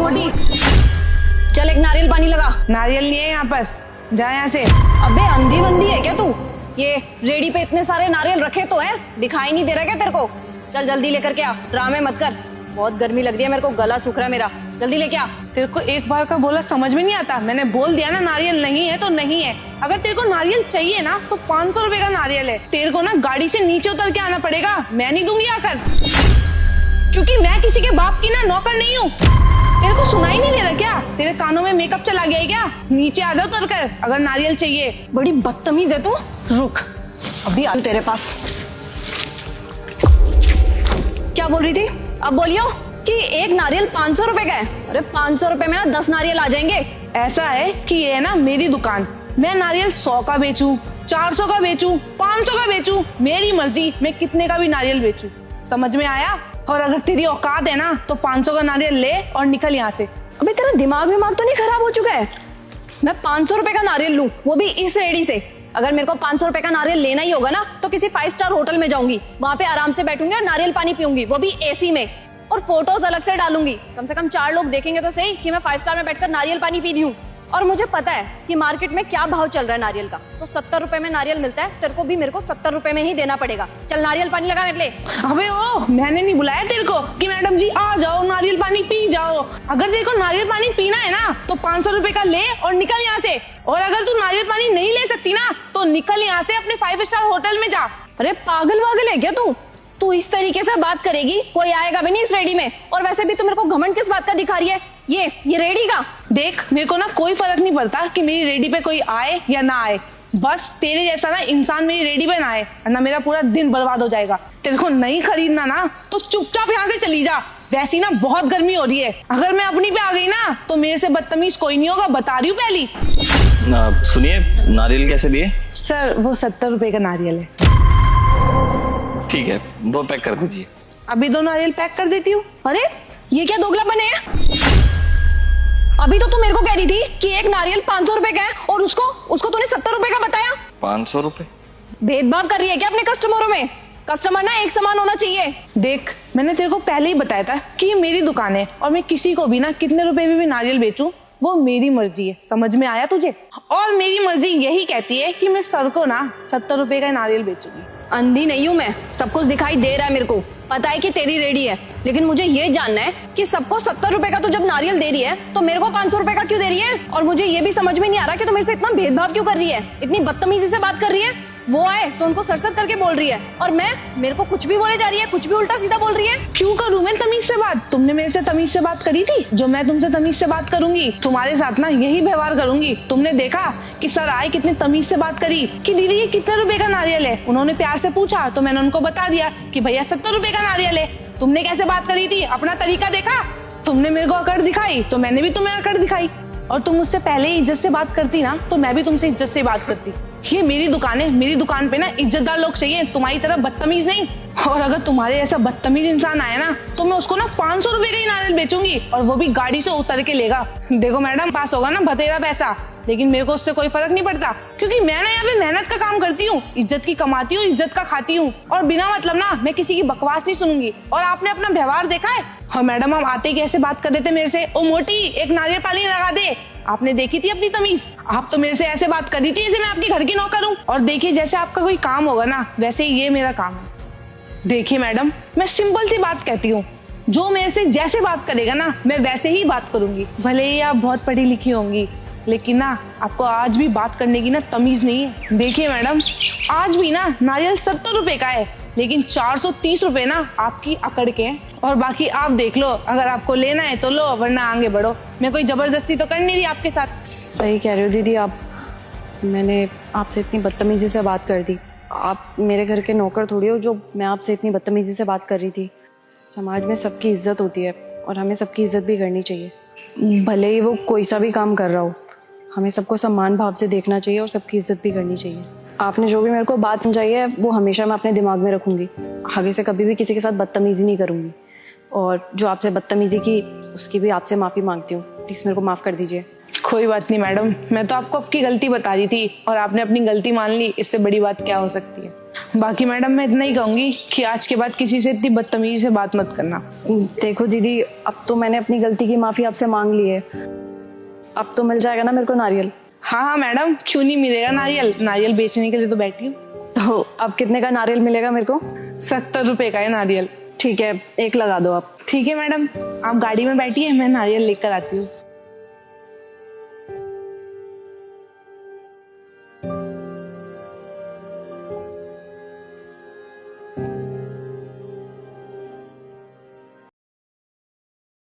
मोटी, चल एक नारियल पानी लगा। नारियल नहीं है यहाँ पर, जा यहाँ से। अबे अंधी बंदी है क्या तू? ये रेडी पे इतने सारे नारियल रखे तो हैं, दिखाई नहीं दे रहा क्या तेरे को? चल जल्दी लेकर के आ, ड्रामे मत कर। बहुत गर्मी लग रही है मेरे को, गला सूख रहा है मेरा, जल्दी लेके आ। तेरे को एक बार का बोला समझ में नहीं आता? मैंने बोल दिया ना नारियल नहीं है तो नहीं है। अगर तेरे को नारियल चाहिए ना तो 500 रुपए का नारियल है। तेरे को ना गाड़ी से नीचे उतर के आना पड़ेगा, मैं नहीं दूंगी आकर, क्योंकि मैं किसी के बाप की ना नौकर नहीं हूँ। तेरे को सुनाई नहीं दे रहा क्या? तेरे कानों में मेकअप चला गया है क्या? नीचे आ जाओ उतर कर अगर नारियल चाहिए। बड़ी बदतमीज है तू, रुक अभी आ तेरे पास। क्या बोल रही थी? अब बोलियो कि एक नारियल 500 रुपए का है। अरे 500 रुपए में ना 10 नारियल आ जाएंगे। ऐसा है कि ये है ना मेरी दुकान, मैं नारियल 100 का बेचूं, 400 का बेचूं, 500 का बेचूं, मेरी मर्जी, मैं कितने का भी नारियल बेचूं। समझ में आया? और अगर तेरी औकात है ना तो 500 का नारियल ले और निकल यहाँ से। अबे तेरा दिमाग तो नहीं खराब हो चुका है? मैं 500 रुपए का नारियल लूं, वो भी इस रेडी से। अगर मेरे को 500 रुपए का नारियल लेना ही होगा ना तो किसी 5 स्टार होटल में जाऊंगी, वहां पे आराम से बैठूंगी और नारियल पानी पीऊंगी, वो भी एसी में, और फोटोज अलग से डालूंगी। कम से कम 4 लोग देखेंगे तो सही कि मैं 5 स्टार में बैठकर नारियल पानी पी रही हूँ। और मुझे पता है कि मार्केट में क्या भाव चल रहा है नारियल का, तो 70 रुपए में नारियल मिलता है, तेरे को भी मेरे को 70 रुपए में ही देना पड़ेगा। चल नारियल पानी लगा मेरे लिए। अबे ओ, मैंने नहीं बुलाया तेरे को कि मैडम जी आ जाओ नारियल पानी पी जाओ। अगर तेरे को नारियल पानी पीना है ना तो 500 रुपए का ले और निकल यहाँ से। और अगर तू नारियल पानी नहीं ले सकती ना तो निकल यहाँ से, अपने 5 स्टार होटल में जा। अरे पागल वागल है क्या तू इस तरीके से बात करेगी कोई आएगा भी नहीं इस रेडी में। और वैसे भी तू मेरे को घमंड किस बात का दिखा रही है? ये रेडी का देख, मेरे को ना कोई फर्क नहीं पड़ता कि मेरी रेडी पे कोई आए या ना आए, बस तेरे जैसा ना इंसान मेरी रेडी पे ना आए वरना मेरा पूरा दिन बर्बाद हो जाएगा। तेरे को नहीं खरीदना ना तो चुपचाप यहाँ से चली जा। वैसी ना बहुत गर्मी हो रही है, अगर मैं अपनी पे आ गई ना तो मेरे से बदतमीज कोई नहीं होगा, बता रही हूँ पहली। सुनिए, नारियल कैसे दिए? सर वो 70 रुपए का नारियल है। ठीक है, 2 पैक कर दीजिए। अभी 2 नारियल पैक कर देती हूँ। अरे ये क्या दोगला बने हैं? अभी तो तू मेरे को कह रही थी कि एक नारियल 500 रुपए का है और उसको तूने 70 रुपए का बताया। 500 रुपए? भेदभाव कर रही है क्या अपने कस्टमरों में? कस्टमर ना एक समान होना चाहिए। देख, मैंने तेरे को पहले ही बताया था कि ये मेरी दुकान है और मैं किसी को भी ना कितने रुपए में भी नारियल बेचूं वो मेरी मर्जी है। समझ में आया तुझे? और मेरी मर्जी यही कहती है कि मैं सर को ना 70 रुपए का नारियल बेचूंगी। अंधी नहीं हूँ मैं, सब कुछ दिखाई दे रहा है मेरे को, पता है कि तेरी रेडी है, लेकिन मुझे ये जानना है कि सबको 70 रुपए का तो जब नारियल दे रही है तो मेरे को 500 रुपए का क्यों दे रही है? और मुझे ये भी समझ में नहीं आ रहा कि तो मेरे से इतना भेदभाव क्यों कर रही है, इतनी बदतमीजी से बात कर रही है। वो आए तो उनको सर करके बोल रही है और मेरे को कुछ भी बोले जा रही है, कुछ भी उल्टा सीधा बोल रही है। क्यों करूं मैं तमीज से बात? तुमने मेरे से तमीज से बात करी थी? जो मैं तुमसे तमीज से बात करूंगी तुम्हारे साथ ना यही व्यवहार करूंगी। तुमने देखा कि सर आए कितने तमीज से बात करी कि दीदी ये कितने रुपए का नारियल है। उन्होंने प्यार से पूछा तो मैंने उनको बता दिया कि भैया 70 रुपए का नारियल है। तुमने कैसे बात करी थी? अपना तरीका देखा? तुमने मेरे को अकड़ दिखाई तो मैंने भी तुम्हें अकड़ दिखाई। और तुम मुझसे पहले ही इज्जत से बात करती ना तो मैं भी तुमसे इज्जत से बात करती। ये मेरी दुकान है, मेरी दुकान पे ना इज्जतदार लोग चाहिए, तुम्हारी तरह बदतमीज नहीं। और अगर तुम्हारे ऐसा बदतमीज इंसान आया ना तो मैं उसको ना 500 रुपए का ही नारियल बेचूंगी और वो भी गाड़ी से उतर के लेगा। देखो मैडम, पास होगा ना बतेरा पैसा, लेकिन मेरे को उससे कोई फर्क नहीं पड़ता क्योंकि मैं ना यहाँ पे मेहनत का काम करती हूँ, इज्जत की कमाती हूँ, इज्जत का खाती हूँ और बिना मतलब ना मैं किसी की बकवास नहीं सुनूंगी। और आपने अपना व्यवहार देखा है? हाँ मैडम, हम आते ही कैसे बात कर रहे थे मेरे से, ओ मोटी एक नारियल पानी लगा दे। आपने देखी थी अपनी तमीज? आप तो मेरे से ऐसे बात कर रही थी जैसे मैं आपकी घर की नौकर हूँ। और देखिए, जैसे आपका कोई काम होगा ना वैसे ही ये मेरा काम है। देखिए मैडम, मैं सिंपल सी बात कहती हूँ, जो मेरे से जैसे बात करेगा ना मैं वैसे ही बात करूंगी। भले ही आप बहुत पढ़ी लिखी होंगी लेकिन ना आपको आज भी बात करने की ना तमीज नहीं है। देखिए मैडम, आज भी ना नारियल 70 रुपए का है लेकिन 430 रुपए ना आपकी अकड़ के हैं। और बाकी आप देख लो, अगर आपको लेना है तो लो वरना आगे बढ़ो। मैं कोई जबरदस्ती तो कर नहीं रही आपके साथ। सही कह रही हो दीदी आप, मैंने आपसे इतनी बदतमीजी से बात कर दी। आप मेरे घर के नौकर थोड़ी हो जो मैं आपसे इतनी बदतमीजी से बात कर रही थी। समाज में सबकी इज्जत होती है और हमें सबकी इज्जत भी करनी चाहिए, भले ही वो कोई सा भी काम कर रहा हो। हमें सबको सम्मान भाव से देखना चाहिए और सबकी इज्जत भी करनी चाहिए। आपने जो भी मेरे को बात समझाई है वो हमेशा मैं अपने दिमाग में रखूँगी। आगे से कभी भी किसी के साथ बदतमीजी नहीं करूँगी और जो आपसे बदतमीजी की उसकी भी आपसे माफ़ी मांगती हूँ। प्लीज़ मेरे को माफ़ कर दीजिए। कोई बात नहीं मैडम, मैं तो आपको आपकी गलती बता रही थी और आपने अपनी गलती मान ली, इससे बड़ी बात क्या हो सकती है। बाकी मैडम मैं इतना ही कहूंगी कि आज के बाद किसी से इतनी बदतमीजी से बात मत करना। देखो दीदी, अब तो मैंने अपनी गलती की माफ़ी आपसे मांग ली है। अब तो मिल जाएगा ना मेरे को नारियल? हाँ हाँ मैडम, क्यों नहीं मिलेगा नारियल, नारियल बेचने के लिए तो बैठी हूँ। तो अब कितने का नारियल मिलेगा मेरे को? 70 रुपए का है नारियल। ठीक है, एक लगा दो आप। ठीक है मैडम, आप गाड़ी में बैठिए, मैं नारियल लेकर आती हूँ।